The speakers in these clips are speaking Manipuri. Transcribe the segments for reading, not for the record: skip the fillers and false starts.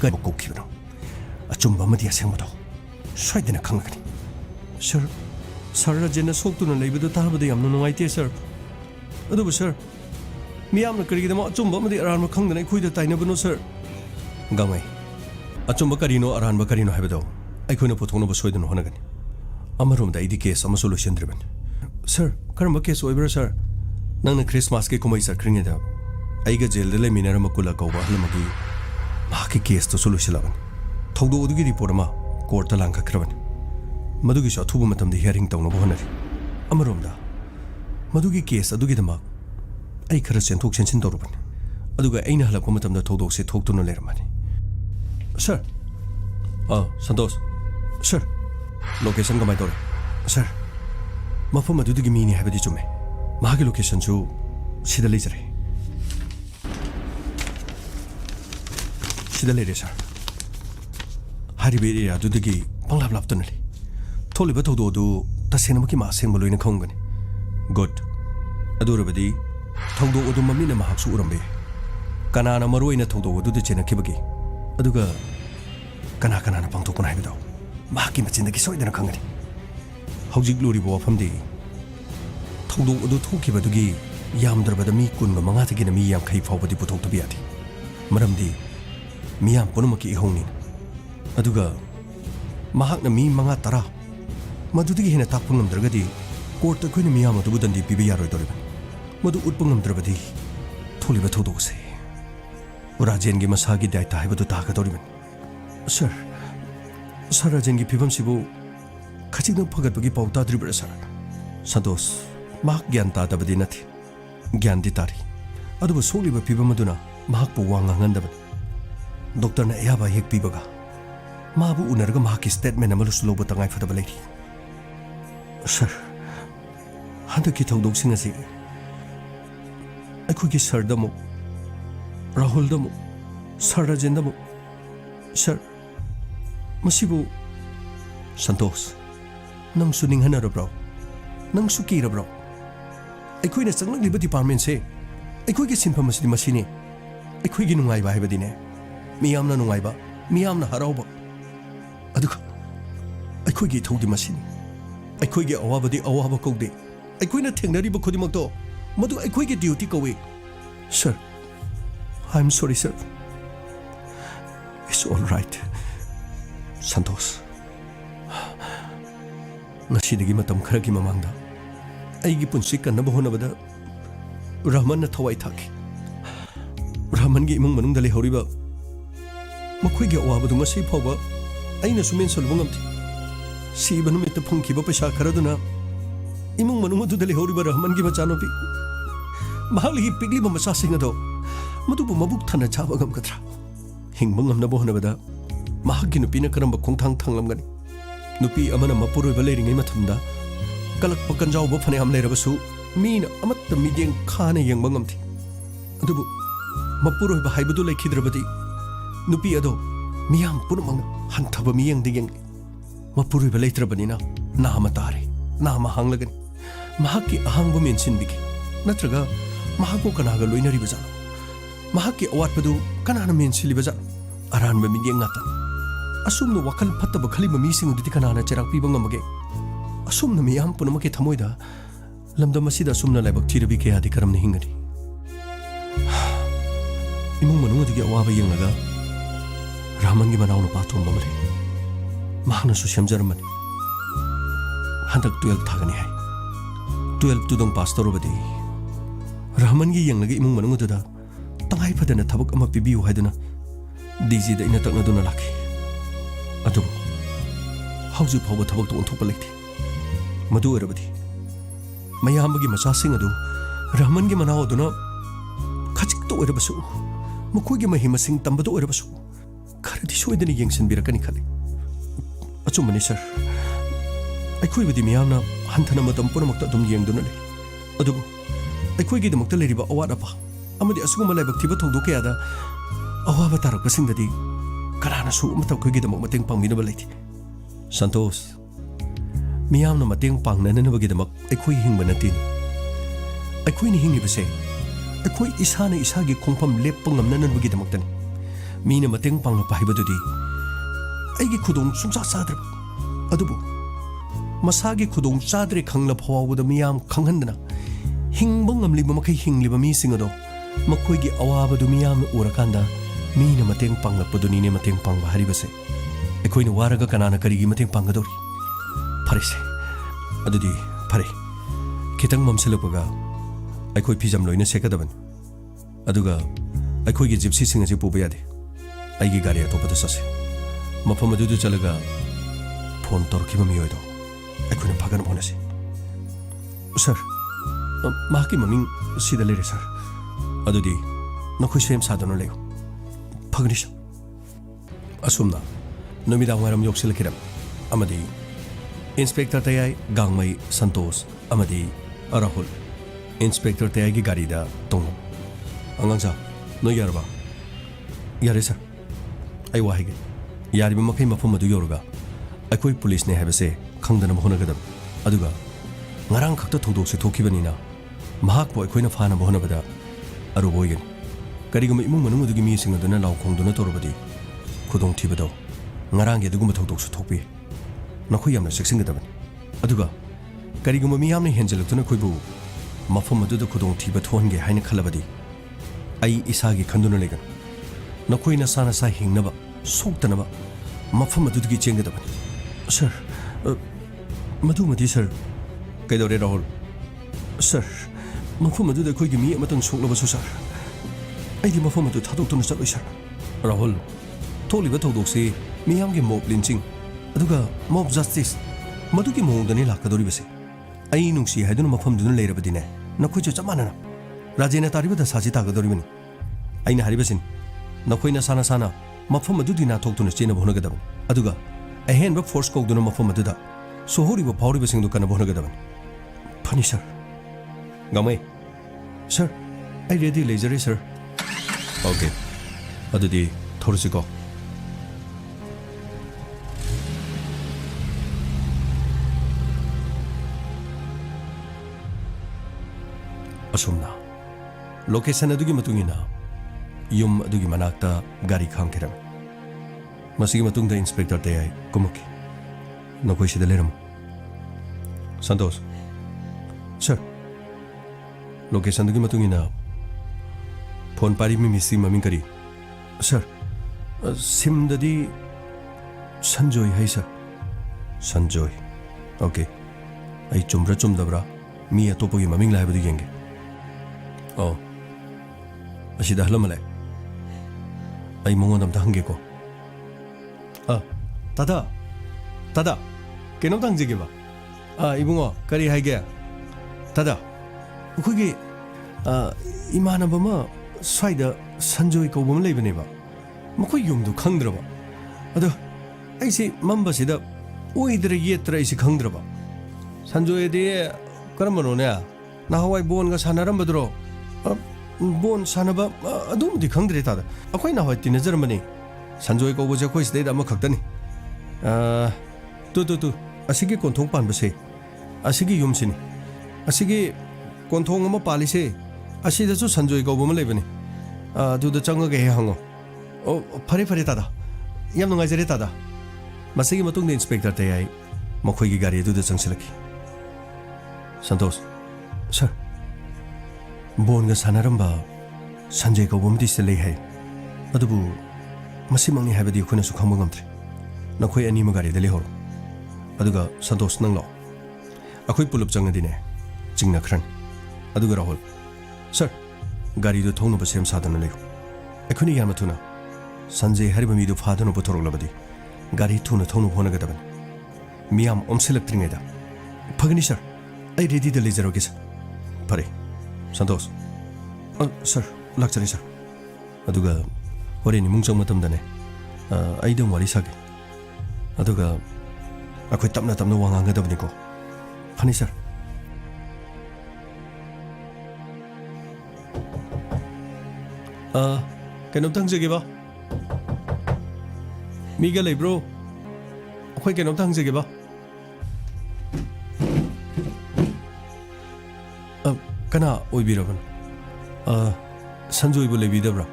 ꯀꯔꯤ ꯀꯣꯛꯈꯤꯕꯅꯣ ꯑꯆꯨꯝꯕ ꯑꯃꯗꯤ ꯑꯁꯦꯡꯕꯗꯣ ꯁꯣꯏꯗꯅ ꯈꯪꯂꯒꯅꯤ ꯁꯔ ꯔꯥꯖꯦꯟꯅ ꯁꯣꯛꯇꯨꯅ ꯂꯩꯕꯗꯨ ꯇꯥꯕꯗ ꯌꯥꯝꯅ ꯅꯨꯡꯉꯥꯏꯇꯦ ꯁꯔ ꯑꯗꯨꯕꯨ ꯁꯔ ꯃꯤꯌꯥꯝꯅ ꯀꯔꯤꯒꯤꯗꯃꯛ ꯑꯆꯨꯝꯕ ꯑꯃꯗꯤ ꯑꯔꯥꯟꯕ ꯈꯪꯗꯅ ꯑꯩꯈꯣꯏꯗ ꯇꯥꯏꯅꯕꯅꯣ ꯁꯔ ꯒꯥꯡꯃꯩ ꯑꯆꯨꯝꯕ ꯀꯔꯤꯅꯣ ꯑꯔꯥꯟꯕ ꯀꯔꯤꯅꯣ ꯍꯥꯏꯕꯗꯣ ꯑꯩꯈꯣꯏꯅ ꯄꯨꯊꯣꯛꯅꯕ ꯁꯣꯏꯗꯅ ꯍꯣꯠꯅꯒꯅꯤ ꯑꯃꯔꯣꯝꯗ ꯑꯩꯗꯤ ꯀꯦꯁ ꯑꯃꯁꯨ ꯂꯣꯏꯁꯤꯟꯗ꯭ꯔꯤꯕꯅꯤ ꯁꯔ ꯀꯔꯝꯕ ꯀꯦꯁ ꯑꯣꯏꯕ꯭ꯔꯥ ꯁꯔ ꯅꯪꯅ ꯈ꯭ꯔꯤꯁꯃꯥꯁꯀꯤ ꯀꯨꯝꯍꯩ ꯆꯠꯈ꯭ꯔꯤꯉꯩꯗ ꯑꯩꯒ ꯖꯦꯜꯗ ꯂꯩꯃꯤꯟꯅꯔꯝꯕ ꯀꯨꯂꯥ ꯀꯧꯕ ꯑꯍꯜ ꯑꯃꯒꯤ ꯃꯍꯥꯛꯀꯤ ꯀꯦꯁꯇꯨꯁꯨ ꯂꯣꯏꯁꯤꯜꯂꯕꯅꯤ ꯊꯧꯗꯣꯛ ꯑꯗꯨꯒꯤ ꯔꯤꯄꯣꯔꯠ ꯑꯃ ꯀꯣꯔꯠꯇ ꯂꯥꯡꯈꯠꯈ꯭ꯔꯕꯅꯤ ꯃꯗꯨꯒꯤꯁꯨ ꯑꯊꯨꯕ ꯃꯇꯝꯗ ꯍꯤꯌꯔꯤꯡ ꯇꯧꯅꯕ ꯍꯣꯠꯅꯔꯤ ꯑꯃꯔꯣꯝꯗ ꯃꯗꯨꯒꯤ ꯀꯦꯁ ꯑꯗꯨꯒꯤꯗꯃꯛ ꯑꯩ ꯈꯔ ꯆꯦꯟꯊꯣꯛ ꯆꯦꯟꯁꯤꯟ ꯇꯧꯔꯨꯕꯅꯤ ꯑꯗꯨꯒ ꯑꯩꯅ ꯍꯜꯂꯛꯄ ꯃꯇꯝꯗ ꯊꯧꯗꯣꯛꯁꯦ ꯊꯣꯛꯇꯨꯅ ꯂꯩꯔꯝꯃꯅꯤ ꯁꯔ ꯁꯟꯇꯣꯁ ꯁꯔ ꯂꯣꯀꯦꯁꯟ ꯀꯃꯥꯏꯅ ꯇꯧꯔꯦ ꯁꯔ ꯃꯐꯝ ꯑꯗꯨꯗꯒꯤ ꯃꯤꯅꯤ ꯍꯥꯏꯕꯗꯤ ꯆꯨꯝꯃꯦ ꯃꯍꯥꯛꯀꯤ ꯂꯣꯀꯦꯁꯟꯁꯨ ꯁꯤꯗ ꯂꯩꯖꯔꯦ ꯁꯤꯗ ꯂꯩꯔꯦ ꯁꯔ ꯍꯥꯏꯔꯤꯕ ꯑꯦꯔꯤꯌꯥ ꯑꯗꯨꯗꯒꯤ ꯄꯪꯂꯥꯞ ꯂꯥꯞꯇꯨꯅ ꯂꯩ ꯊꯣꯛꯂꯤꯕ ꯊꯧꯗꯣꯛ ꯑꯗꯨ ꯇꯁꯦꯡꯅꯃꯛꯀꯤ ꯑꯁꯦꯡꯕ ꯂꯣꯏꯅ ꯈꯪꯒꯅꯤ ꯒꯨꯗ ꯑꯗꯨ ꯑꯣꯏꯔꯕꯗꯤ ꯊꯧꯗꯣꯛ ꯑꯗꯨ ꯃꯃꯤꯠꯅ ꯃꯍꯥꯛꯁꯨ ꯎꯔꯝꯕ ꯌꯥꯏ ꯀꯅꯥꯅ ꯃꯔꯨ ꯑꯣꯏꯅ ꯊꯧꯗꯣꯛ ꯑꯗꯨꯗ ꯆꯦꯟꯅꯈꯤꯕꯒꯦ ꯑꯗꯨꯒ ꯀꯅꯥꯅ ꯄꯥꯡꯊꯣꯛꯄꯅ ꯍꯥꯏꯕꯗꯣ ꯃꯍꯥꯛꯀꯤ ꯃꯆꯤꯟꯗꯒꯤ ꯁꯣꯏꯗꯅ ꯈꯪꯒꯅꯤ ꯍꯧꯖꯤꯛ ꯂꯨꯔꯤꯕ ꯋꯥꯐꯝꯗꯤ ꯊꯧꯗꯣꯛ ꯑꯗꯨ ꯊꯣꯛꯈꯤꯕꯗꯨꯒꯤ ꯌꯥꯝꯗ꯭ꯔꯕꯗ ꯃꯤ 15ꯗꯒꯤꯅ ꯃꯤ 50 ꯐꯥꯎꯕꯗꯤ ꯄꯨꯊꯣꯛꯇꯕ ꯌꯥꯗꯦ ꯃꯔꯝꯗꯤ ꯃꯤꯌꯥꯝ ꯄꯨꯝꯅꯃꯛꯀꯤ ꯏꯍꯧꯅꯤ ꯑꯗꯨꯒ ꯃꯍꯥꯛꯅ ꯃꯤ 5-10 ꯃꯗꯨꯗꯒꯤ ꯍꯦꯟꯅ ꯇꯥꯛꯄ ꯉꯝꯗ꯭ꯔꯒꯗꯤ ꯀꯣꯔꯠꯇ ꯑꯩꯈꯣꯏꯅ ꯃꯤꯌꯥꯝ ꯑꯗꯨꯕꯨ ꯗꯟꯗꯤ ꯄꯤꯕ ꯌꯥꯔꯣꯏꯗꯧꯔꯤꯕꯅꯤ ꯃꯗꯨ ꯎꯠꯄ ꯉꯝꯗ꯭ꯔꯕꯗꯤ ꯊꯣꯛꯂꯤꯕ ꯊꯧꯗꯣꯛꯁꯦ ꯔꯥꯖꯦꯟꯒꯤ ꯃꯁꯥꯒꯤ ꯗꯥꯏꯇ ꯍꯥꯏꯕꯗꯨ ꯇꯥꯒꯗꯧꯔꯤꯕꯅꯤ ꯁꯔ ꯔꯥꯖꯦꯟꯒꯤ ꯐꯤꯕꯝꯁꯤꯕꯨ ꯈꯖꯤꯛꯇꯪ ꯐꯒꯠꯄꯒꯤ ꯄꯥꯎ ꯇꯥꯗ꯭ꯔꯤꯕ꯭ꯔꯥ ꯁꯔ ꯁꯟꯇꯣꯁ ꯃꯍꯥꯛ ꯒ꯭ꯌꯥꯟ ꯇꯥꯗꯕꯗꯤ ꯅꯠꯇꯦ ꯒ꯭ꯌꯥꯟꯗꯤ ꯇꯥꯔꯤ ꯑꯗꯨꯕꯨ ꯁꯣꯛꯂꯤꯕ ꯐꯤꯕꯝ ꯑꯗꯨꯅ ꯃꯍꯥꯛꯄꯨ ꯋꯥ ꯉꯥꯡꯍꯟꯗꯕꯅꯤ ꯗꯣꯛꯇꯔꯅ ꯑꯌꯥꯕ ꯍꯦꯛ ꯄꯤꯕꯒ ꯃꯥꯕꯨ ꯎꯅꯔꯒ ꯃꯍꯥꯛꯀꯤ ꯁ꯭ꯇꯦꯠꯃꯦꯟ ꯑꯃꯁꯨ ꯂꯧꯕ ꯇꯉꯥꯏꯐꯗꯕ ꯂꯩꯔꯤ ꯁꯔ ꯍꯟꯗꯛꯀꯤ ꯊꯧꯗꯣꯛꯁꯤꯡ ꯑꯁꯤ ꯑꯩꯈꯣꯏꯒꯤ ꯁꯔꯗ ꯑꯃꯨꯛ ꯔꯥꯍꯨꯜꯗ ꯑꯃꯨꯛ ꯁꯔ ꯔꯥꯖꯦꯟꯗ ꯑꯃꯨꯛ ꯁꯔ ꯃꯁꯤꯕꯨ ꯁꯟꯇꯣꯁ ꯅꯪꯁꯨ ꯅꯤꯡꯍꯟꯅꯔꯕ꯭ꯔꯣ ꯅꯪꯁꯨ ꯀꯤꯔꯕ꯭ꯔꯣ ꯑꯩꯈꯣꯏꯅ ꯆꯪꯂꯛꯂꯤꯕ ꯗꯤꯄꯥꯔꯠꯃꯦꯟꯁꯦ ꯑꯩꯈꯣꯏꯒꯤ ꯁꯤꯟꯐꯝ ꯑꯁꯤꯗꯤ ꯃꯁꯤꯅꯤ ꯑꯩꯈꯣꯏꯒꯤ ꯅꯨꯡꯉꯥꯏꯕ ꯍꯥꯏꯕꯗꯤꯅꯦ ꯃꯤꯌꯥꯝꯅ ꯅꯨꯡꯉꯥꯏꯕ ꯃꯤꯌꯥꯝꯅ ꯍꯔꯥꯎꯕ ꯑꯗꯨꯒ ꯑꯩꯈꯣꯏꯒꯤ ꯏꯊꯧꯗꯤ ꯃꯁꯤꯅꯤ ꯑꯩꯈꯣꯏꯒꯤ ꯑꯋꯥꯕꯗꯤ ꯑꯋꯥꯕ ꯀꯧꯗꯦ ꯑꯩꯈꯣꯏꯅ ꯊꯦꯡꯅꯔꯤꯕ ꯈꯨꯗꯤꯡꯃꯛꯇꯣ ꯃꯗꯨ ꯑꯩꯈꯣꯏꯒꯤ ꯗ꯭ꯌꯨꯇꯤ ꯀꯧꯏ sir I am sorry sir It's all right. Santos. Ngasidagi matam kharagi mamangda. Aigi punsi kannaba honabada Rahman na thawai thaki. Rahman gi imung manung dali horiba. Makhoi gi awabadu ngasi phawba aina sumen solbu ngamti. Si banumit phungkiba paisa kharaduna imung manung adu dali horiba Rahman gi machanopi. Mahali pigli ba masa singa do. Madubu mabuk thana chaba gam katra. Hingba ngamnaba honabada mahagi nupina karamba khongthang thanglamgani nupi amana mapuroiba leiringai mathumda kalakpa kanjauba phanayam leirabasu mina amatta mideng khana yengba ngamthi adubu mapuroiba haibadu leikhidrabadi nupi ado miyam punamang hanthaba miyengde yeng mapuroiba leitrabanina nama tare nama hanglagani mahaki ahangba mensinbigi natraga mahaku kanaga loinariba jana mahaki awatpadu kanana mensiliba jana aranba mideng ngata asumna wakal phattaba khaliba mising uditi kanana cherak piba ngamage asumna miyam punamake thamoida lamdam asida asumna laibak thirabi ke adi karamna hingani imung manung adigi awaba yenglaga Rahman gi manaw na pathom bamre mahna su semjaramani handak 12 thagani hai 12 tudong pastor obadi Rahman gi yenglaga imung manung uda tangai phadana thabak ama pibiu haiduna DG da ina takna duna laki adu hauju phawba thabak to onthokpa leite madu erabadi mayambagi masasing adu Rahman gi manaw aduna khachik to erabasu mukoigi mahimasing tambado erabasu kharadi soidani yengsin birakani khali achumani sir aikoi bidi miyamna hanthana matam punamakta dum yengduna le adu aikoi gi damakta leriba awada pa amadi asuguma laibak thiba thongdo kayada awaba tarakpasingdadi karana su matam khoi gi damak mateng pangminaba leiti Santos miyamna mateng pangnananabagi damak aikoi hingba natini aikoi ni hingibase aikoi isana isagi khongpham leppa ngamnanabagi damaktani मीना मतेंग पांगलपा हाइबदुदी अइगी खुदोंग सुंचा चाद्रबा अदुबु मसागी खुदोंग चाद्रे खंगला फवावद मियाम खंगहंदना हिंगबा ngamliba makai hingliba mi singado makoigi awabadu miyam urakanda मीना मतेंग पांगलपदुनी ने मतेंग पांगबा हरिबसे अखोइना वारगा कनाना करिगी मतेंग पांगदोरी फरेसे अदुदी फरे खितंग ममसलपगा अखोइ फिजम लोइना सेकदबन अदुगा अखोइगी जिप्सी सिंग असे पुबा यादे अइगी गाड़ी अतोपदा ससे मफम अदुदु चलगा फोन तोरखिबा मियोइदो अखोइना फगन बोनसे सर माकी ममिंग सिदा लेरे सर अदुदी नखोइ सेम सादनो लेयो फगनिस असुमना नुमिदा वारम योक्सिलकिरम अमदी इंस्पेक्टर तयाई गांगमई संतोष अमदी राहुल इंस्पेक्टर तयाई की गाड़ी दा तोंग अंगांसा नो यारबा यारे सर आई वाहिगे यारिबा मखै मफम अदु योरगा अखोइ पुलिस ने हाबसे खंगदना होनगदम अदुगा ngarang khakta thongdok se thokhibanina mahak bo akoina phana bohnabada aruboigen karigum imung manung adugi mi sing aduna laukhong duna torobadi khudong thibado ngarang ge dugum thongdok su thokpi nakhoi yamna seksinggadabani aduga karigum mi yamna henjelaktuna khoibu mafam aduda khudong thiba thonge haina khalabadi ai isagi khanduna legan nakhoina sana sa hingnaba soktanaba mafam adugi chenggadabani sir madumadi sir कैदौरे राहुल सर मफम अदुदा अखोइगी मी अमतंग सोक्लबसु सर अइदि मफम अदु थादोक्तुना चलोइ सर राहुल थोलिबा थौदोक्से मियामगे मॉब लिंचिंग अदुगा मॉब जस्टिस मदुगी मोंगदने लाकदोरिबसे अइ नुंसी हाइदुना मफम दुना लेरबदिने नखोइजो चमानना राजेना तारिबदा साजि तागदोरिबनि अइना हारिबसिन नखोइना साना साना मफम अदुदि नाथोक्तुना चेना भोनगदबन अदुगा अहेनबा फोर्स कौदुना मफम अदुदा सोहोरिबा फावरिबसिंगदु कना भोनगदबन फनी सर गामई सर आई रेडी लेजरे सर ओके अदुदी थोरसिको असुमना लोकेशन अदुगी मतुंगिना युम अदुगी मनाक्ता गाड़ी खांगखेरम मसिगी मतुंगदा इंस्पेक्टर तयाई कुमुकी नकोई सिदा लेरम संतोष सर लोकेशन की मतुंगिना फोन पारी में मिसी ममिंग करी सर सिमददी संजोय है सर संजोय ओके आई चुम्ब्रा चुम्दब्रा मी अतोपगी ममिंग लाइबदु येंगे ओ असिदा हलमले आई मंगोंदम ता हंगेको तादा तादा केनो तंगजिगेबा इबुंगो करी हाइगे तादा अखोइगे इमानबमा स्वाइदा संजोय कौबम लेबनेबा मखोइ युमदु खंगद्रबा अदो आइसे मम्बसिदा ओइद्रे येत्रा इसे खंगद्रबा संजोयदे करमबनोने नाहवाइ बोनगा सानारमबदरो बोन सानबा अदुमदि खंगद्रे तादा अखोइ नाहवाइ तिनजरमनी संजोय कौबजे अखोइ सिदैदा अमा खक्तनी तु असिगी कोंथोंग पानबसे असिगी युमसिनी असिगी कोंथोंग अमा पालिसे असिदसु संजोय कौबम लेबने अदुदा चंगगे हे हंगो ओ फरे फरे तादा याम नुंगाइजरे तादा मसिगी मतुंग इंस्पेक्टर तयाई मखोइगी गाड़ी अदुदा चंगसिलकी संतोष सर बोनगा सानारंबा संजय कौबमदि सिलै है अदुबु मसिमंगनि हाइबदि अखोइनासु खंबा ngamद्रे नखोइ अनिमा गाड़ी दले होरो अदुगा संतोष नंग लो अखोइ पुलुप चंगदिने चिंगना खरन अदुगा राहुल सर गाड़ी दो थोंनो बसेम सादन लेयो अखोइनि यामा थुना संजय हरिबा मीदु फादनो पुथोरलबदि गाड़ी थुना थोंनो होनगदबन मियाम ओमसिलक्त्रिङैदा फगनि सर आई रेडी द लेजरोगे सर फरे संतोष सर लाक्चरे सर अदुगा होरेनि मुंचंग मतमदने आई दम वारी सागे अदुगा अखोइ तपना तपना वांगांगदबनिको फनी सर कैनोमतंग जगेबा मीगा लेब्रो अखोइ कैनोमतंग जगेबा कना ओइबिरबन संजोयबो लेबिदब्रा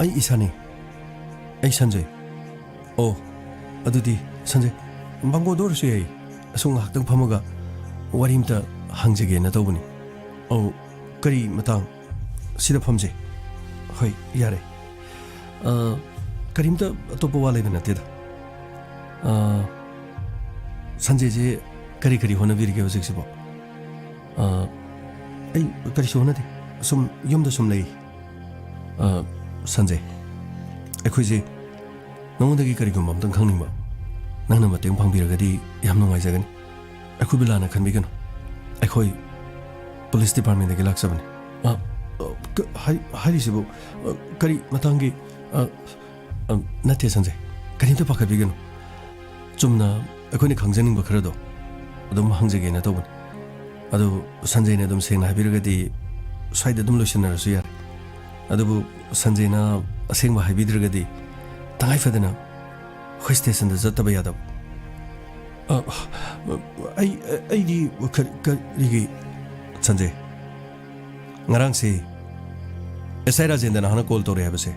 ꯑꯩ ꯏꯁꯥꯅꯤ ꯑꯩ ꯁꯟꯖꯩ ꯑꯣ ꯑꯗꯨꯗꯤ ꯁꯟꯖꯩ ꯃꯥꯡꯒꯣꯟꯗ ꯑꯣꯏꯔꯁꯨ ꯌꯥꯏ ꯑꯁꯨꯝ ꯉꯥꯏꯍꯥꯛꯇꯪ ꯐꯝꯃꯒ ꯋꯥꯔꯤ ꯑꯃꯇ ꯍꯪꯖꯒꯦꯅ ꯇꯧꯕꯅꯤ ꯑꯧ ꯀꯔꯤ ꯃꯇꯥꯡ ꯁꯤꯗ ꯐꯝꯖꯩ ꯍꯣꯏ ꯌꯥꯔꯦ ꯀꯔꯤꯝꯇ ꯑꯇꯣꯞꯄ ꯋꯥ ꯂꯩꯕ ꯅꯠꯇꯦꯗ ꯁꯟꯖꯩꯁꯦ ꯀꯔꯤ ꯀꯔꯤ ꯍꯣꯠꯅꯕꯤꯔꯤꯒꯦ ꯍꯧꯖꯤꯛꯁꯤꯕꯣ ꯑꯩ ꯀꯔꯤꯁꯨ ꯍꯣꯠꯅꯗꯦ ꯁꯨꯝ ꯌꯨꯝꯗ ꯁꯨꯝ ꯂꯩ ꯁꯟꯖꯩ ꯑꯩꯈꯣꯏꯁꯦ ꯅꯉꯣꯟꯗꯒꯤ ꯀꯔꯤꯒꯨꯝꯕ ꯑꯝꯇꯪ ꯈꯪꯅꯤꯡꯕ ꯅꯪꯅ ꯃꯇꯦꯡ ꯄꯥꯡꯕꯤꯔꯒꯗꯤ ꯌꯥꯝ ꯅꯨꯡꯉꯥꯏꯖꯒꯅꯤ ꯑꯩꯈꯣꯏꯕꯨ ꯂꯥꯟꯅ ꯈꯟꯕꯤꯒꯅꯨ ꯑꯩꯈꯣꯏ ꯄꯨꯂꯤꯁ ꯗꯤꯄꯥꯔꯠꯃꯦꯟꯇꯒꯤ ꯂꯥꯛꯆꯕꯅꯤ ꯍꯥꯏꯔꯤꯁꯤꯕꯨ ꯀꯔꯤ ꯃꯇꯥꯡꯒꯤ ꯅꯠꯇꯦ ꯁꯟꯖꯩ ꯀꯔꯤꯝꯇ ꯄꯥꯈꯠꯄꯤꯒꯅꯨ ꯆꯨꯝꯅ ꯑꯩꯈꯣꯏꯅ ꯈꯪꯖꯅꯤꯡꯕ ꯈꯔꯗꯣ ꯑꯗꯨꯝ ꯍꯪꯖꯒꯦꯅ ꯇꯧꯕꯅꯤ ꯑꯗꯨ ꯁꯟꯖꯩꯅ ꯑꯗꯨꯝ ꯁꯦꯡꯅ ꯍꯥꯏꯕꯤꯔꯒꯗꯤ ꯁ꯭ꯋꯥꯏꯗ ꯑꯗꯨꯝ ꯂꯣꯏꯁꯤꯟꯅꯔꯁꯨ ꯌꯥꯔꯦ ꯑꯗꯨꯕꯨ ꯁꯟꯖꯩꯅ ꯑꯁꯦꯡꯕ ꯍꯥꯏꯕꯤꯗ꯭ꯔꯒꯗꯤ ꯇꯉꯥꯏꯐꯗꯅ ꯑꯩꯈꯣꯏ ꯁ꯭ꯇꯦꯁꯟꯗ ꯆꯠꯇꯕ ꯌꯥꯗꯕ ꯑꯩꯗꯤ ꯀꯔꯤꯒꯤ ꯁꯟꯖꯩ ꯉꯔꯥꯡꯁꯤ ꯑꯦꯁ ꯑꯥꯏ ꯔꯥꯖꯦꯟꯗꯅ ꯍꯥꯟꯅ ꯀꯣꯜ ꯇꯧꯔꯛꯑꯦ ꯍꯥꯏꯕꯁꯦ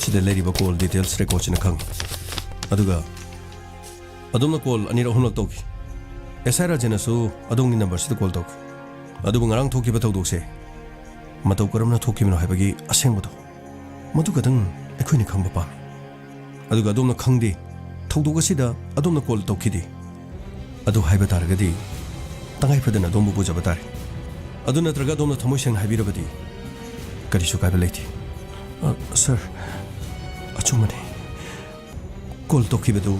ꯁꯤꯗ ꯂꯩꯔꯤꯕ ꯀꯣꯜ ꯗꯤꯇꯦꯜꯁ ꯔꯦꯀꯣꯔꯠꯁꯤꯅ ꯈꯪꯉꯤ ꯑꯗꯨꯒ ꯑꯗꯣꯝꯅ ꯀꯣꯜ ꯑꯅꯤꯔꯛ ꯑꯍꯨꯝꯂꯛ ꯇꯧꯈꯤ ꯑꯦꯁ ꯑꯥꯏ ꯔꯥꯖꯦꯟꯅꯁꯨ ꯑꯗꯣꯝꯒꯤ ꯅꯝꯕꯔꯁꯤꯗ ꯀꯣꯜ ꯇꯧꯈꯤ ꯑꯗꯨꯕꯨ ꯉꯔꯥꯡ ꯊꯣꯛꯈꯤꯕ ꯊꯧꯗꯣꯛꯁꯦ ꯃꯇꯧ ꯀꯔꯝꯅ ꯊꯣꯛꯈꯤꯕꯅꯣ ꯍꯥꯏꯕꯒꯤ ꯑꯁꯦꯡꯕꯗꯣ ꯃꯗꯨ ꯈꯛꯇꯪ ꯑꯩꯈꯣꯏꯅ ꯈꯪꯕ ꯄꯥꯝꯃꯤ ꯑꯗꯨꯒ ꯑꯗꯣꯝꯅ ꯈꯪꯗꯦ ꯊꯧꯗꯣꯛ ꯑꯁꯤꯗ ꯑꯗꯣꯝꯅ ꯀꯣꯜ ꯇꯧꯈꯤꯗꯦ ꯑꯗꯨ ꯍꯥꯏꯕ ꯇꯥꯔꯒꯗꯤ ꯇꯉꯥꯏꯐꯗꯅ ꯑꯗꯣꯝꯕꯨ ꯄꯨꯖꯕ ꯇꯥꯔꯦ ꯑꯗꯨ ꯅꯠꯇ꯭ꯔꯒ ꯑꯗꯣꯝꯅ ꯊꯃꯣꯏ ꯁꯦꯡꯅ ꯍꯥꯏꯕꯤꯔꯕꯗꯤ ꯀꯔꯤꯁꯨ ꯀꯥꯏꯕ ꯂꯩꯇꯦ ꯁꯔ ꯑꯆꯨꯝꯕꯅꯤ ꯀꯣꯜ ꯇꯧꯈꯤꯕꯗꯨ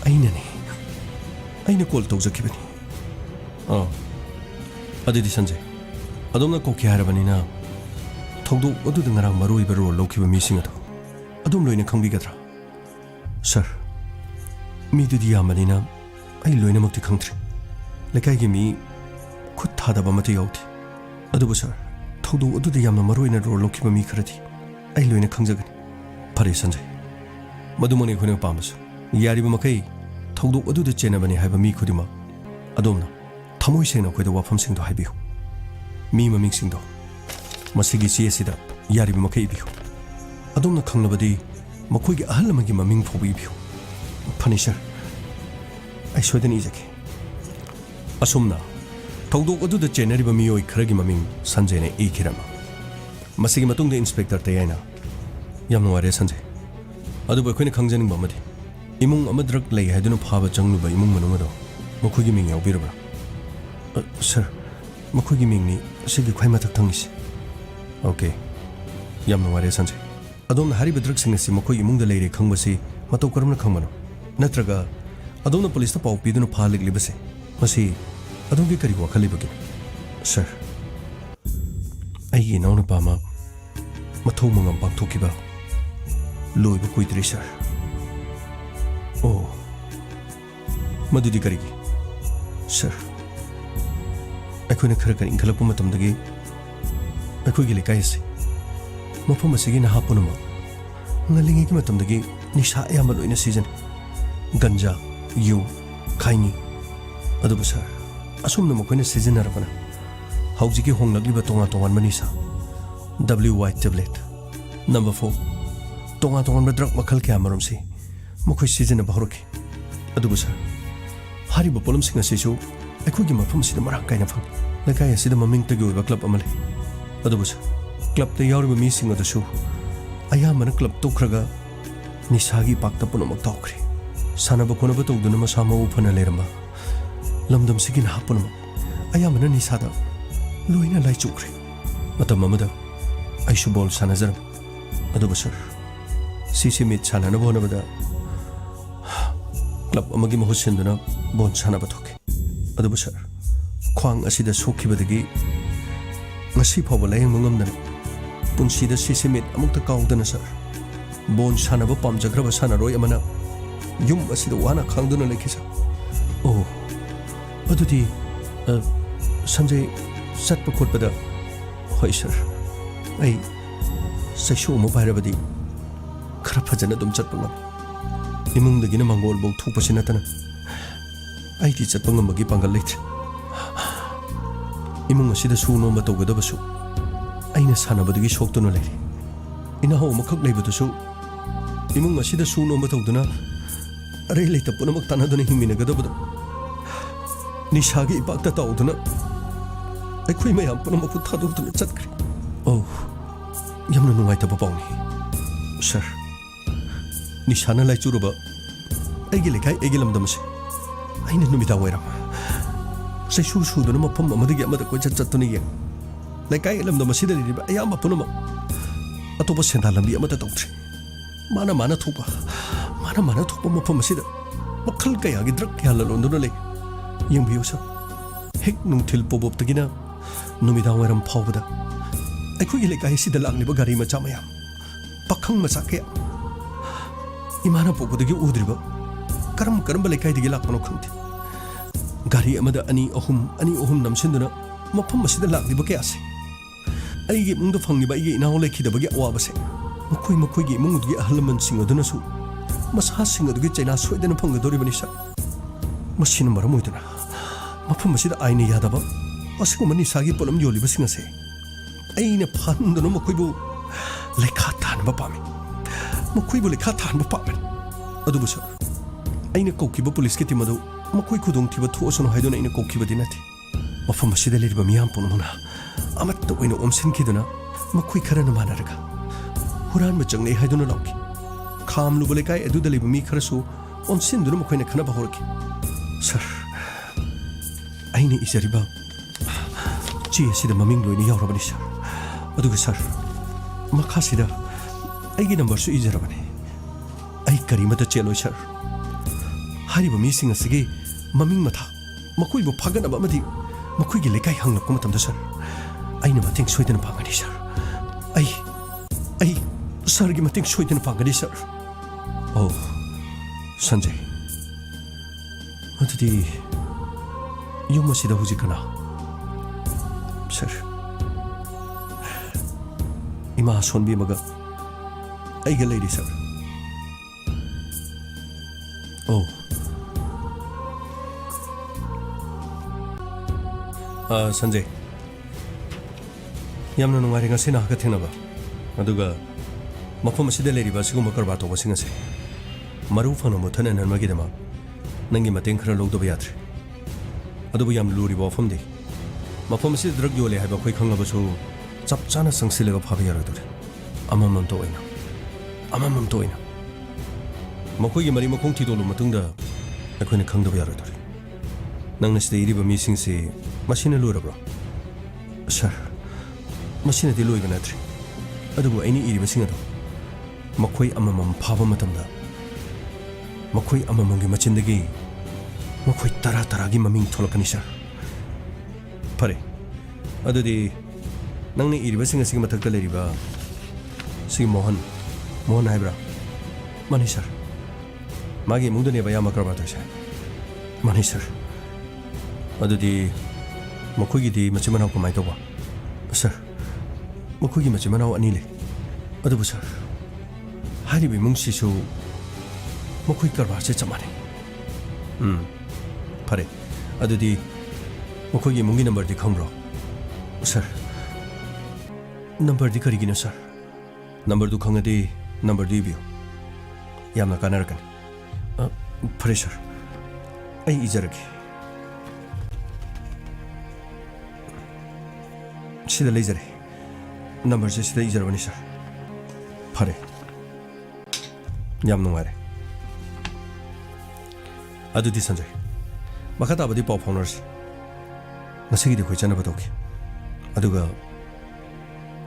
ꯑꯩꯅꯅꯤ ꯑꯩꯅ ꯀꯣꯜ ꯇꯧꯖꯈꯤꯕꯅꯤ ꯑꯗꯨꯗꯤ ꯁꯟꯖꯩ ꯑꯗꯣꯝꯅ ꯀꯧꯈꯤ ꯍꯥꯏꯔꯕꯅꯤꯅ ꯊꯧꯗꯣꯛ ꯑꯗꯨꯗ ꯉꯔꯥꯡ ꯃꯔꯨꯑꯣꯏꯕ ꯔꯣꯜ ꯂꯧꯈꯤꯕ ꯃꯤꯁꯤꯡ ꯑꯗꯣ ꯑꯗꯨꯝ ꯂꯣꯏꯅ ꯈꯪꯕꯤꯒꯗ꯭ꯔꯥ ꯁꯔ ꯃꯤꯗꯨꯗꯤ ꯌꯥꯝꯕꯅꯤꯅ ꯑꯩ ꯂꯣꯏꯅꯃꯛꯇꯤ ꯈꯪꯗ꯭ꯔꯤ ꯂꯩꯀꯥꯏꯒꯤ ꯃꯤ ꯈꯨꯠ ꯊꯥꯗꯕ ꯑꯃꯠꯇ ꯌꯥꯎꯗꯦ ꯑꯗꯨꯕꯨ ꯁꯔ ꯊꯧꯗꯣꯛ ꯑꯗꯨꯗ ꯌꯥꯝꯅ ꯃꯔꯨꯑꯣꯏꯅ ꯔꯣꯜ ꯂꯧꯈꯤꯕ ꯃꯤ ꯈꯔꯗꯤ ꯑꯩ ꯂꯣꯏꯅ ꯈꯪꯖꯒꯅꯤ ꯐꯔꯦ ꯁꯟꯖꯩ ꯃꯗꯨꯃꯛꯅꯤ ꯑꯩꯈꯣꯏꯅ ꯄꯥꯝꯕꯁꯨ ꯌꯥꯔꯤꯕ ꯃꯈꯩ ꯊꯧꯗꯣꯛ ꯑꯗꯨꯗ ꯆꯦꯟꯅꯕꯅꯤ ꯍꯥꯏꯕ ꯃꯤ ꯈꯨꯗꯤꯡꯃꯛ ꯑꯗꯣꯝꯅ ꯊꯃꯣꯏ ꯁꯦꯡꯅ ꯑꯩꯈꯣꯏꯗ ꯋꯥꯐꯝꯁꯤꯡꯗꯣ ꯍꯥꯏꯕꯤꯌꯨ ꯃꯤ ꯃꯃꯤꯡꯁꯤꯡꯗꯣ ꯃꯁꯤꯒꯤ ꯆꯦ ꯑꯁꯤꯗ ꯌꯥꯔꯤꯕ ꯃꯈꯩ ꯏꯕꯤꯌꯨ ꯑꯗꯣꯝꯅ ꯈꯪꯂꯕꯗꯤ ꯃꯈꯣꯏꯒꯤ ꯑꯍꯜ ꯑꯃꯒꯤ ꯃꯃꯤꯡ ꯐꯥꯎꯕ ꯏꯕꯤꯌꯨ ꯐꯅꯤ ꯁꯔ ꯑꯩ ꯁꯣꯏꯗꯅ ꯏꯖꯒꯦ ꯑꯁꯨꯝꯅ ꯊꯧꯗꯣꯛ ꯑꯗꯨꯗ ꯆꯦꯟꯅꯔꯤꯕ ꯃꯤꯑꯣꯏ ꯈꯔꯒꯤ ꯃꯃꯤꯡ ꯁꯟꯖꯩꯅ ꯏꯈꯤꯔꯝꯃꯤ ꯃꯁꯤꯒꯤ ꯃꯇꯨꯡꯗ ꯏꯟꯁꯄꯦꯛꯇꯔ ꯇꯌꯥꯏꯅ ꯌꯥꯝ ꯅꯨꯡꯉꯥꯏꯔꯦ ꯁꯟꯖꯩ ꯑꯗꯨꯕꯨ ꯑꯩꯈꯣꯏꯅ ꯈꯪꯖꯅꯤꯡꯕ ꯑꯃꯗꯤ ꯏꯃꯨꯡ ꯑꯃ ꯗ꯭ꯔꯒ ꯂꯩ ꯍꯥꯏꯗꯨꯅ ꯐꯥꯕ ꯆꯪꯂꯨꯕ ꯏꯃꯨꯡ ꯃꯅꯨꯡ ꯑꯗꯣ ꯃꯈꯣꯏꯒꯤ ꯃꯤꯡ ꯌꯥꯎꯕꯤꯔꯕ꯭ꯔꯥ ꯁꯔ ꯃꯈꯣꯏꯒꯤ ꯃꯤꯡꯅꯤ ꯑꯁꯤꯒꯤ ꯈ꯭ꯋꯥꯏ ꯃꯊꯛ ꯊꯪꯉꯤꯁꯤ ꯑꯣꯀꯦ ꯌꯥꯝ ꯅꯨꯡꯉꯥꯏꯔꯦ ꯁꯟꯖꯩ ꯑꯗꯣꯝꯅ ꯍꯥꯏꯔꯤꯕ ꯗ꯭ꯔꯒꯁꯤꯡ ꯑꯁꯤ ꯃꯈꯣꯏ ꯏꯃꯨꯡꯗ ꯂꯩꯔꯦ ꯈꯪꯕꯁꯤ ꯃꯇꯧ ꯀꯔꯝꯅ ꯈꯪꯕꯅꯣ ꯅꯠꯇ꯭ꯔꯒ ꯑꯗꯣꯝꯅ ꯄꯨꯂꯤꯁꯇ ꯄꯥꯎ ꯄꯤꯗꯨꯅ ꯐꯥꯍꯜꯂꯛꯂꯤꯕꯁꯦ ꯃꯁꯤ ꯑꯗꯣꯝꯒꯤ ꯀꯔꯤ ꯋꯥꯈꯜ ꯂꯩꯕꯒꯦ ꯁꯔ ꯑꯩꯒꯤ ꯏꯅꯥꯎꯅꯨꯄꯥ ꯑꯃ ꯃꯊꯧ ꯃꯉꯝ ꯄꯥꯡꯊꯣꯛꯈꯤꯕ ꯂꯣꯏꯕ ꯀꯨꯏꯗ꯭ꯔꯤ ꯁꯔ ꯑꯣ ꯃꯗꯨꯗꯤ ꯀꯔꯤꯒꯤ ꯁꯔ ꯑꯩꯈꯣꯏꯅ ꯈꯔ ꯈꯔ ꯏꯟꯈꯠꯂꯛꯄ ꯃꯇꯝꯗꯒꯤ ꯑꯩꯈꯣꯏꯒꯤ ꯂꯩꯀꯥꯏ ꯑꯁꯤ ꯃꯐꯝ ꯑꯁꯤꯒꯤ ꯅꯍꯥ ꯄꯨꯝꯅꯃꯛ ꯉꯜꯂꯤꯉꯩꯒꯤ ꯃꯇꯝꯗꯒꯤ ꯅꯤꯁꯥ ꯑꯌꯥꯝꯕ ꯂꯣꯏꯅ ꯁꯤꯖꯤꯟꯅꯩ ꯒꯟꯖꯥ ꯌꯨ ꯈꯥꯏꯅꯤ ꯑꯗꯨꯕꯨ ꯁꯔ ꯑꯁꯨꯝꯅ ꯃꯈꯣꯏꯅ ꯁꯤꯖꯤꯟꯅꯔꯕꯅ ꯍꯧꯖꯤꯛꯀꯤ ꯍꯣꯡꯂꯛꯂꯤꯕ ꯇꯣꯉꯥꯟ ꯇꯣꯉꯥꯟꯕ ꯅꯤꯁꯥ WY ꯇꯦꯕ꯭ꯂꯦꯠ ꯅꯝꯕꯔ 4 ꯇꯣꯉꯥꯟ ꯇꯣꯉꯥꯟꯕ ꯗ꯭ꯔꯒ ꯃꯈꯜ ꯀꯌꯥ ꯃꯔꯨꯝꯁꯤ ꯃꯈꯣꯏ ꯁꯤꯖꯤꯟꯅꯕ ꯍꯧꯔꯛꯈꯤ ꯑꯗꯨꯕꯨ ꯁꯔ ꯍꯥꯏꯔꯤꯕ ꯄꯣꯠꯂꯝꯁꯤꯡ ꯑꯁꯤꯁꯨ ꯑꯩꯈꯣꯏꯒꯤ ꯃꯐꯝ ꯑꯁꯤꯗ ꯃꯔꯥꯡ ꯀꯥꯏꯅ ꯐꯪꯏ ꯂꯩꯀꯥꯏ ꯑꯁꯤꯗ ꯃꯃꯤꯡꯇꯒꯤ ꯑꯣꯏꯕ ꯀ꯭ꯂꯕ ꯑꯃ ꯂꯩ ꯑꯗꯨꯕꯨ ꯁꯔ ꯀ꯭ꯂꯕꯇ ꯌꯥꯎꯔꯤꯕ ꯃꯤꯁꯤꯡ ꯑꯗꯨꯁꯨ ꯑꯌꯥꯝꯕꯅ ꯀ꯭ꯂꯕ ꯇꯣꯛꯈ꯭ꯔꯒ ꯅꯤꯁꯥꯒꯤ ꯄꯥꯛꯇ ꯄꯨꯝꯅꯃꯛ ꯇꯥꯎꯈ꯭ꯔꯦ ꯁꯥꯟꯅꯕ ꯈꯣꯠꯅꯕ ꯇꯧꯗꯨꯅ ꯃꯁꯥ ꯃꯎ ꯐꯅ ꯂꯩꯔꯝꯕ ꯂꯝꯗꯝꯁꯤꯒꯤ ꯅꯍꯥ ꯄꯨꯝꯅꯃꯛ ꯑꯌꯥꯝꯕꯅ ꯅꯤꯁꯥꯗ ꯂꯣꯏꯅ ꯂꯥꯏꯆꯨꯈ꯭ꯔꯦ ꯃꯇꯝ ꯑꯃꯗ ꯑꯩꯁꯨ ꯕꯣꯜ ꯁꯥꯟꯅꯖꯔꯝ ꯑꯗꯨꯕꯨ ꯁꯔ ꯁꯤꯁꯤ ꯃꯤꯠ ꯁꯥꯟꯅꯅꯕ ꯍꯣꯠꯅꯕꯗ ꯀ꯭ꯂꯕ ꯑꯃꯒꯤ ꯃꯍꯨꯠ ꯁꯤꯟꯗꯨꯅ ꯕꯣꯜ ꯁꯥꯟꯅꯕ ꯊꯣꯛꯈꯤ ꯑꯗꯨꯕꯨ ꯁꯔ ꯈ꯭ꯋꯥꯡ ꯑꯁꯤꯗ ꯁꯣꯛꯈꯤꯕꯗꯒꯤ ꯉꯁꯤ ꯐꯥꯎꯕ ꯂꯥꯌꯦꯡꯕ ꯉꯝꯗꯅ ꯄꯨꯟꯁꯤꯗ ꯁꯤꯁꯤ ꯃꯤꯠ ꯑꯃꯨꯛꯇ ꯀꯥꯎꯗꯅ ꯁꯔ ꯕꯣꯜ ꯁꯥꯟꯅꯕ ꯄꯥꯝꯖꯈ꯭ꯔꯕ ꯁꯥꯟꯅꯔꯣꯏ ꯑꯃꯅ ꯌꯨꯝ ꯑꯁꯤꯗ ꯋꯥꯅ ꯈꯥꯡꯗꯨꯅ ꯂꯩꯈꯤ ꯁꯔ ꯑꯣ ꯑꯗꯨꯗꯤ ꯁꯟꯖꯩ ꯆꯠꯄ ꯈꯣꯠꯄꯗ ꯍꯣꯏ ꯁꯔ ꯑꯩ ꯆꯩꯁꯨ ꯑꯃ ꯄꯥꯏꯔꯕꯗꯤ ꯈꯔ ꯐꯖꯅ ꯑꯗꯨꯝ ꯆꯠꯄ ꯉꯝꯃꯤ ꯏꯃꯨꯡꯗꯒꯤꯅ ꯃꯥꯡꯒꯣꯜꯐꯥꯎ ꯊꯣꯛꯄꯁꯤ ꯅꯠꯇꯅ ꯑꯩꯗꯤ ꯆꯠꯄ ꯉꯝꯕꯒꯤ ꯄꯥꯡꯒꯜ ꯂꯩꯇ꯭ꯔꯦ ꯏꯃꯨꯡ ꯑꯁꯤꯗ ꯁꯨ ꯅꯣꯝꯕ ꯇꯧꯒꯗꯕꯁꯨ ꯑꯩꯅ ꯁꯥꯟꯅꯕꯗꯒꯤ ꯁꯣꯛꯇꯨꯅ ꯂꯩꯔꯤ इनाहो मखक लेबदुसु इमुंग असिदा सु नोंबा तौदुना अरे लेता पुनमक तानादुना हिंमिनगदबदु निशागी इपाक्ता तौदुना अखोई मयाम पुनमक थादोदुना चतख्रे ओ यमना नुंगाइतबा पाउनी सर निशाना लाइचुरबा अैगे लेखाई अैगे लमदमसे अैना नुमिदा वैरम सैसु सुदुना मफम अमदगी अमदा कोइ चतुना ये लेखाई लमदमसिदा लिरिबा अयामा पुनमक अतोप सेंदा लंबी अमदा तौद्रे माना माना थोपा मफम असिदा मखल कयागी द्रग कया ललोंदुना ले यंबियो सर हेक नुंथिल पोबोबतगिना नुमिदा वैरम फावबदा अखोई लेखाई सिदा लांगलिबा गारी मचा मयाम पाखंग मचा कया इमाना पोबदगी उद्रिबा करम करम लेखाई लापनो खंगते गारी अमदा अनी अहुम नमसिंदुना मफम असिदा लांगलिबा कयासे अैगे इमुंग फंगिबा अैगे इनाव लेखिदबगी अवाबसे मखोई इमुंगदुगी अहलमनसिंग अदुनसु मसासिंग अदुगी चैना सोइदना फंगदोरिबनि सा मसिन मरम ओइदुना मफम असिदा आइना यादबा असिगुमनि निसागी पोलम योलिबसिंग असे अैना फानदुना मखोइबु लेखा थानबा पामे मखोइबु लेखा थानबा पामे अदुबु सर अैना कौकिबा पुलिस के टीम अदु मखोइ खुदोंग थिबा थोसनो हाइदुना अैना कौकिबदि नथि मफम असिदा लेरिबा मियाम पुनमुना अमत्त ओइना ओमसिनखिदुना मखोइ खरना मानरगा हुरान बचंगने हाइदुना लाउकी खाम लुबा लेखाई अदुदा लेबा मी खरसु ओमसिनदुना मखोइना खनबा होरकी सर अैना इजरिबा ची असिदा ममिंग लोइना यावरबनि सर अदुगा सर मखासिदा अैगी नंबरसु इजरबनि अै करिमता चेलोइ सर हारिबा मीसिंग असिगे ममिंग मथा मखोइबु फागनबा अमदि मखोइगी लेखाई हंगलक्पा मतमदा सर अैना मतेंग सोइदना पांगनि सर अै सर की मतेंग सोइदना पांगनि सर ओ संजय अदुदि युम असिदा हुजि कना सर इमा सोनबी मगा अैगा लेरी sir O Sanjay यामना नुंगारे ngasi na ka thenaba aduga mafam asida leriba siguma karba to basing ase maru phano muthana nanmagi dama nangi mateng khara logdoba yatre adubu yam luri ba pham de mafam asida drug yole haiba khoi khangaba su chap chana sangsilega phabi yaro dure amamam to oina makoi gi mari makong thi dolu matungda akhoina khangdoba yaro dure nangna sida iriba mi sing se masina lurabro sir machine लोब नत्रे मखोई फाब मखोई मचिंदगी मखोई तरा तरा की ममिंग थोलकनी सर फरे अदुदी नंगने इरिबसिंग मथक्ता लेरिबा मोहन हाइब्रा मानी सर मागी मुंदनेबा यामा करबा तोसे मानी सर अदुदी मखोईगिदी मचिमनाव कमाय तोबा सर मखोईगी मचिमनाव अनी ले अदुबु सर हारिबि मुंगसिसु मखोई करबा से चमाने फरे अदुदी मखोईगी मुंगी नंबर दि खंब्रो सर नंबर दि करिगिनो सर नंबर दु खंगदि नंबर दि बियो यामना कानरकन फरे सर आई इजरगे सिदा लेजरे नंबर से सिदा इजरबनी सर फरे याम नुंगारे अदुदी संजय मखा ताबदि पाव फाउनरस ngasigiди khoi chanaba toki aduga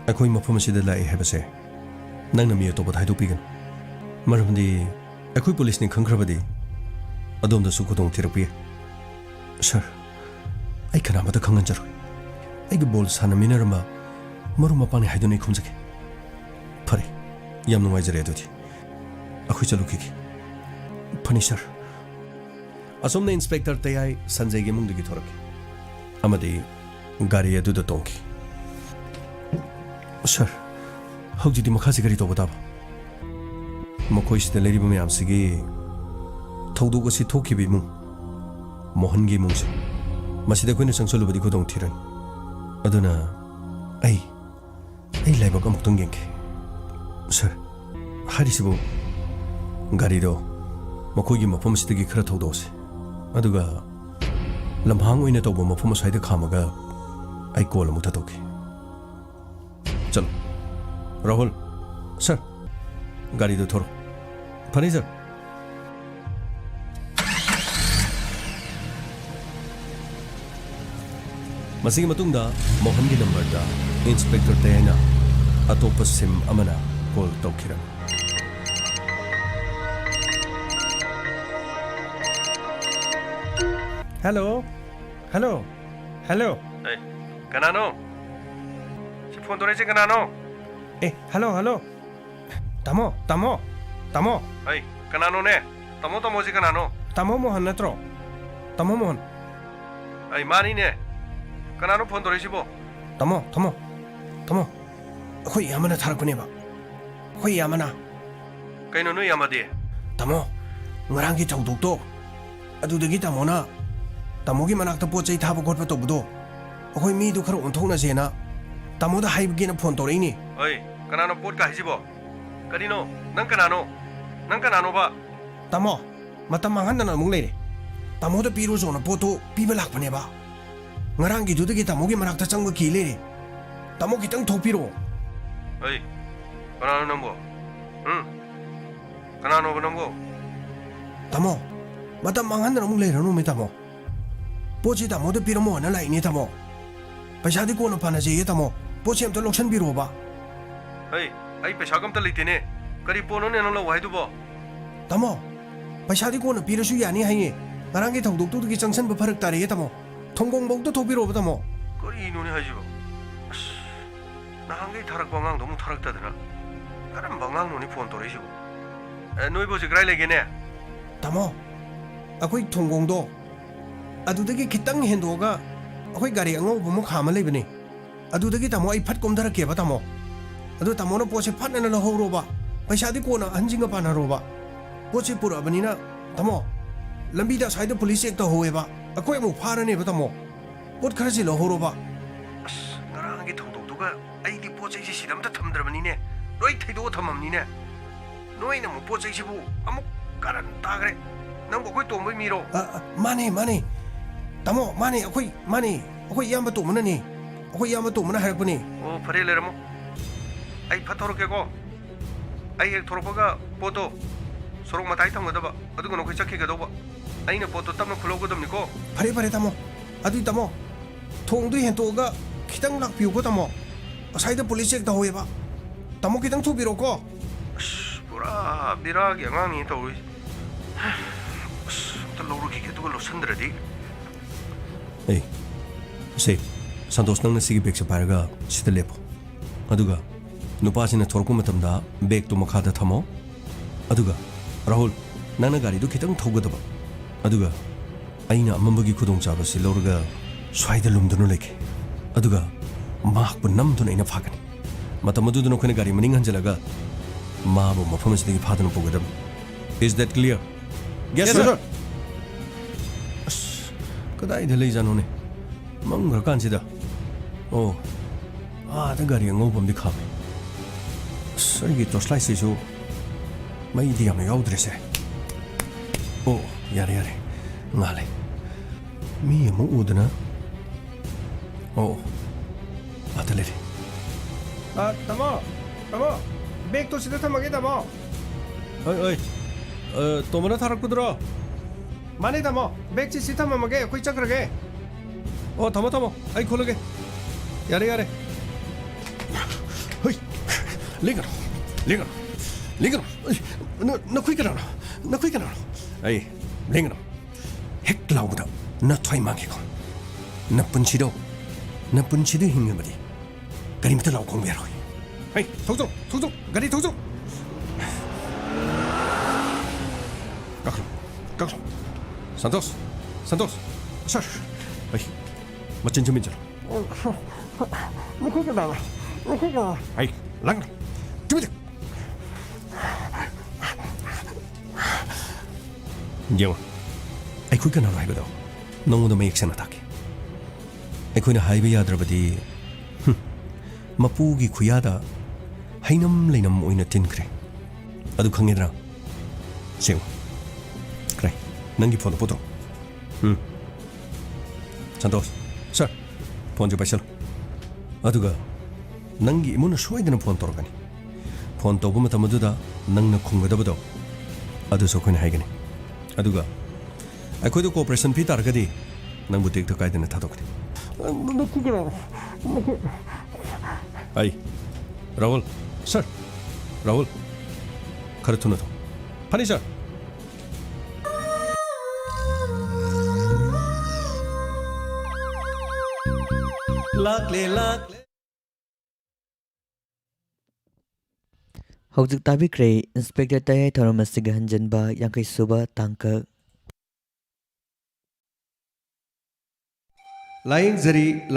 akhoi mafam asida lai hebase nangna mi to bathai dupigan maramdi akhoi police ni khangkrabadi adom da su khudong therapy sir ai kana mata khangan jar ai ge bol sana minarama maruma pani haiduni khumjake phare yam nungai jare adudi akhoi chaluki phani sir asomna inspector tayai sanjay ge mungdagi thoraki amadi gari aduda tongki sir hojidi makhasi gari tobada makhoi sida leriba mayam sigi thaudu si thoki bi mung mohan gi mung se masida koina sangsolubadi khudong thiran aduna ai laiba kam tung gengke Sir, 하리시보 가리도 मखोगी मफम सिदगी खरा थौदोसे अदुगा लम्हांग ओइने तौबो मफम साइड खामगा आई कॉल मुथा तोके चलो राहुल सर गाड़ी दो थोरो फनी सर मसिगी मतुंगदा मोहन की नंबर दा इंस्पेक्टर तेना अतोप सिम अमना कॉल तौखिरम hello hello hello Hey, kanano? Si phone tore si kanano? ए हेलो हेलो तमो तमो तमो Hey, kanano ne? Tamo si kanano? तमो मोहन नत्रो तमो Mohan Hey, mani ne? Kanano phone tore si bo? तमो तमो तमो अखोई यामना थारकनेबा अखोई यामना Kaino no yamadi? तमो ngrangi थौदोक्तो अदुदगी तमोना तमोगी मनाक्ता पोचै थाबो खोटपा तौबदो अखोई मीदु खरा ओंथोकनासेना तमोदा हाइबगेना phone तौरैनी Hey, kanano pot ka hisibo? Kanino? Nang kanano? Nang kanano ba? तमो मतम मांगनना अमुक लेरे तमोदा पीरो जोना पोतो पीबा लाखपनेबा ngrangi दुदगी तमोगी मनाक्ता चंगबा की लेरे तमो खितंग थोपिरो Hey, kanano nambo? Kanano ba nambo? तमो मतम मांगनना अमुक लेरनो मे तमो पोची तमोदा पीरमो ना लाइनी तमो पैसादी कोना फानाजे ये तमो पोची हमतो लोक्सन Biroba Hey, ay pesa kam ta litine. Kari pono ne no lo wai du bo. तमो पैसादी कोना पीरसु यानी हाइए ngrangi थौदोक्तो दगी चंगसन बा फरक तारे ये तमो थोंगोंग बौतो थोबिरोबा तमो Kari no ne hajibo. Na hangai tharak bangang dong tharak ta dana. Karam bangang no ni phone tore si bo. Noi bo si grai lege ne. तमो अखोई थोंगोंदो अदुदगी खितंग हेंदोगा अखोई गाड़ी अंगौबो मो खामा लेबने अदुदगी तमो आई फट कोमधरकेबा तमो अदु तमोना पोसे फटना लहौरोबा पैसादी कोना हंजिंगा पानारोबा पोसे पुरबनिना तमो लंबीदा साइड पुलिस चेक होएबा अखोई मु फारनेबा तमो pot खरसी लहौरोबा Ngarang gi thong duga ai di po chai si sidam ta tham drabani ne. Noi thaido thamam ni ne. Noi na mo po chai si bu amuk karan ta gre. Nang bo koi tombai mi ro. माने माने तमो माने अखोई यामा तो मननी अखोई यामा तो मना हरपनी O phare le ramo. Ai phator ke ko. Ai ek thoropaga poto sorok matai tham ga ba. Adu no khoi chakhi ga do ba. Ai na poto tamna khulo go dam ni ko. फरे फरे तमो अदुई तमो थोंदु हेंतोगा खितंग लाखपिउको तमो असाइदा पुलिस चेक होएबा तमो खितंग थुबिरोको Pura birag yang ni to wi. Ta loro ki ke to lo sandra di. Hey. Say, Santos nang nasigi bag sa paraga sita lepo. Aduga, nupa sina thorko matamda bag to makhada thamo. Aduga, Rahul, nana gari do kitang thogadaba. Aduga, aina amambagi khudong chaba si lorga swaida lumdunu leke. Aduga, maak pu namduna ina phagani. Matamadu no khane gari maning hanjalaga maabo mafam sidagi phadanu pogadam. Is that clear? Yes sir Kadai dhalai jano ne. Mangra kansida. Oh, the gari ngobam di khame. Sargi to slice isu. Mai di am yaudrese. Oh, yare. Ngale. Mi mo udna. Oh. Atalere. तमो तमो बैग तो सीधा थमगे तमो Oi. Tomana tharak kudra. माने तमो बैग ची सीधा मगे कोई चक्रगे Oh, tamo. Ai khologe. Yare. Hoi. Lingan. Na kui kana. Ai, lingan. Hek lauda. Na thoi mangi ko. Na punchido hingamadi. Garimta lau kong beroi. Hey थौजो गाड़ी थौजो Kaklo. Santos. Sir. Ai. Machin chumin. Ai, lang. Chumit. Yo. Ai kui kana rai bado. Nongo do mai action attack. Ai kui na highway yadrabadi. Mapugi kuyada hainam leinam oina tinkre adu khangedra seu krai nangi phone poto santos sir phone jo paisal aduga nangi imuna soidana phone torgani phone tobu matamaduda nangna khungadabado adu so khona haigani aduga ꯑꯩꯈꯣꯏꯗ ꯀꯣꯑꯣꯄꯔꯦꯁꯟ ꯐꯤ ꯇꯥꯔꯒꯗꯤ ꯅꯪꯕꯨ ꯇꯦꯛꯇ ꯀꯥꯏꯗꯅ ꯊꯥꯗꯣꯛꯀꯅꯤ ꯑꯩ ꯔꯥꯍꯨꯜ ꯁꯔ ꯔꯥꯍꯨꯜ ꯈꯔ ꯊꯨꯅ ꯊꯣ ꯐꯅꯤ ꯁꯔ ꯂꯥꯛꯂꯦ ꯂꯥꯛꯂꯦ ꯍꯧꯖꯤꯛ ꯇꯥꯕꯤꯈ꯭ꯔꯦ ꯏꯟꯁꯄꯦꯛꯇꯔ ꯇꯌꯥꯏ ꯊꯧꯔꯝ ꯑꯁꯤꯒ ꯍꯟꯖꯤꯟꯕ 50ꯁꯨꯕ ꯇꯥꯡꯀꯛ ꯂꯥꯏꯌꯦꯡꯖꯔꯤ